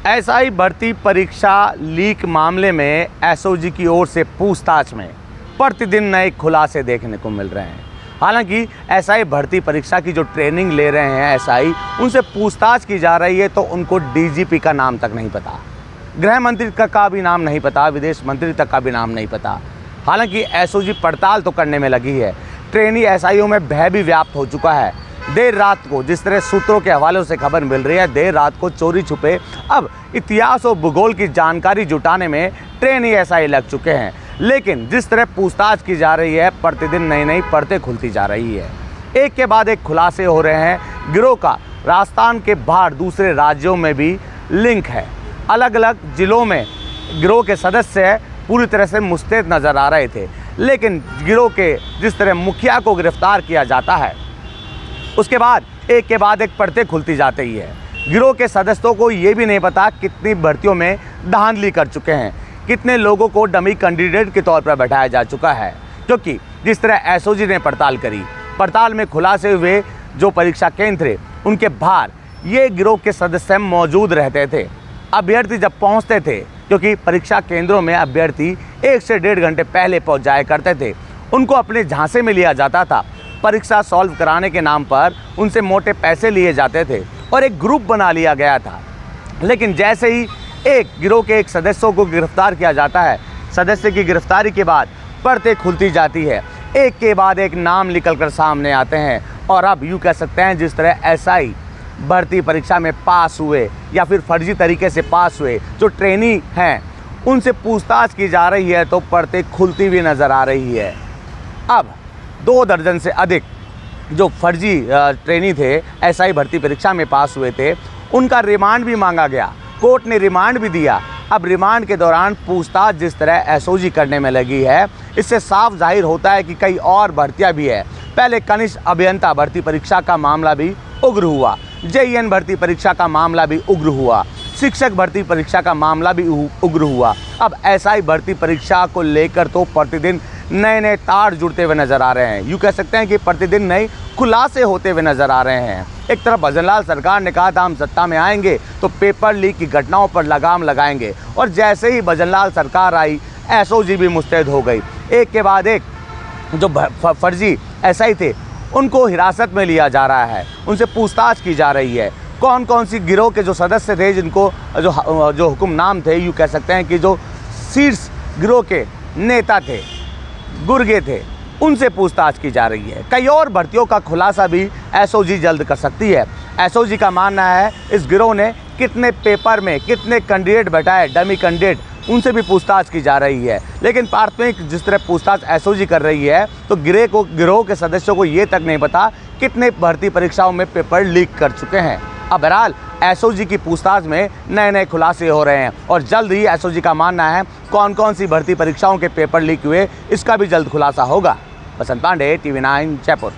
SI भर्ती परीक्षा leak मामले में एसओजी की ओर से पूछताछ में प्रतिदिन नए खुलासे देखने को मिल रहे हैं। हालांकि एसआई भर्ती परीक्षा की जो ट्रेनिंग ले रहे हैं एसआई, उनसे पूछताछ की जा रही है तो उनको डीजीपी का नाम तक नहीं पता, गृह मंत्री का भी नाम नहीं पता, विदेश मंत्री तक का भी नाम नहीं पता। हालांकि एसओजी पड़ताल तो करने में लगी है। ट्रेनी एसआईओं में भय भी व्याप्त हो चुका है। देर रात को, जिस तरह सूत्रों के हवाले से खबर मिल रही है, देर रात को चोरी छुपे अब इतिहास और भूगोल की जानकारी जुटाने में ट्रेनी एसआई लग चुके हैं। लेकिन जिस तरह पूछताछ की जा रही है, प्रतिदिन नई नई परतें खुलती जा रही है। एक के बाद एक खुलासे हो रहे हैं। गिरोह का राजस्थान के बाहर दूसरे राज्यों में भी लिंक है। अलग अलग जिलों में गिरोह के सदस्य पूरी तरह से मुस्तैद नजर आ रहे थे। लेकिन गिरोह के जिस तरह मुखिया को गिरफ्तार किया जाता है, उसके बाद एक के बाद एक परतें खुलती जाती है। गिरोह के सदस्यों को ये भी नहीं पता कितनी भर्तियों में धांधली कर चुके हैं, कितने लोगों को डमी कैंडिडेट के तौर पर बैठाया जा चुका है। क्योंकि जिस तरह एसओजी ने पड़ताल करी, पड़ताल में खुलासे हुए जो परीक्षा केंद्र थे उनके बाहर ये गिरोह के सदस्य मौजूद रहते थे। अभ्यर्थी जब पहुंचते थे, क्योंकि परीक्षा केंद्रों में अभ्यर्थी 1 से 1.5 घंटे पहले पहुंच जाया करते थे, उनको अपने झांसे में लिया जाता था। परीक्षा सॉल्व कराने के नाम पर उनसे मोटे पैसे लिए जाते थे और एक ग्रुप बना लिया गया था। लेकिन जैसे ही एक गिरोह के एक सदस्यों को गिरफ्तार किया जाता है, सदस्य की गिरफ्तारी के बाद परतें खुलती जाती है। एक के बाद एक नाम निकल कर सामने आते हैं। और अब यूँ कह सकते हैं, जिस तरह एसआई भर्ती परीक्षा में पास हुए या फिर फर्जी तरीके से पास हुए जो ट्रेनी हैं, उनसे पूछताछ की जा रही है तो परतें खुलती भी नज़र आ रही है। अब 2 दर्जन से अधिक जो फर्जी ट्रेनी थे, एसआई भर्ती परीक्षा में पास हुए थे, उनका रिमांड भी मांगा गया। कोर्ट ने रिमांड भी दिया। अब रिमांड के दौरान पूछताछ जिस तरह एसओजी करने में लगी है, इससे साफ जाहिर होता है कि कई और भर्तियां भी है। पहले कनिष्ठ अभियंता भर्ती परीक्षा का मामला भी उग्र हुआ, जेईएन भर्ती परीक्षा का मामला भी उग्र हुआ, शिक्षक भर्ती परीक्षा का मामला भी उग्र हुआ। अब एसआई भर्ती परीक्षा को लेकर तो प्रतिदिन नए नए तार जुड़ते हुए नजर आ रहे हैं। यूँ कह सकते हैं कि प्रतिदिन नए खुलासे होते हुए नजर आ रहे हैं। एक तरफ भजनलाल सरकार ने कहा था हम सत्ता में आएंगे तो पेपर लीक की घटनाओं पर लगाम लगाएंगे, और जैसे ही भजनलाल सरकार आई, एसओजी भी मुस्तैद हो गई। एक के बाद एक जो फर्जी एसआई थे उनको हिरासत में लिया जा रहा है, उनसे पूछताछ की जा रही है। कौन कौन सी गिरोह के जो सदस्य थे, जिनको जो हुक्मनाम थे, यूँ कह सकते हैं कि जो शीर्ष गिरोह के नेता थे, गुर्गे थे, उनसे पूछताछ की जा रही है। कई और भर्तियों का खुलासा भी एसओजी जल्द कर सकती है। एसओजी का मानना है इस गिरोह ने कितने पेपर में कितने कैंडिडेट बैठाए, डमी कैंडिडेट, उनसे भी पूछताछ की जा रही है। लेकिन प्राथमिक जिस तरह पूछताछ एसओजी कर रही है, तो गिरोह के सदस्यों को ये तक नहीं पता कितने भर्ती परीक्षाओं में पेपर लीक कर चुके हैं। अब बहरहाल एसओजी की पूछताछ में नए नए खुलासे हो रहे हैं और जल्द ही एसओजी का मानना है कौन कौन सी भर्ती परीक्षाओं के पेपर लीक हुए, इसका भी जल्द खुलासा होगा। बसंत पांडे, TV9 जयपुर।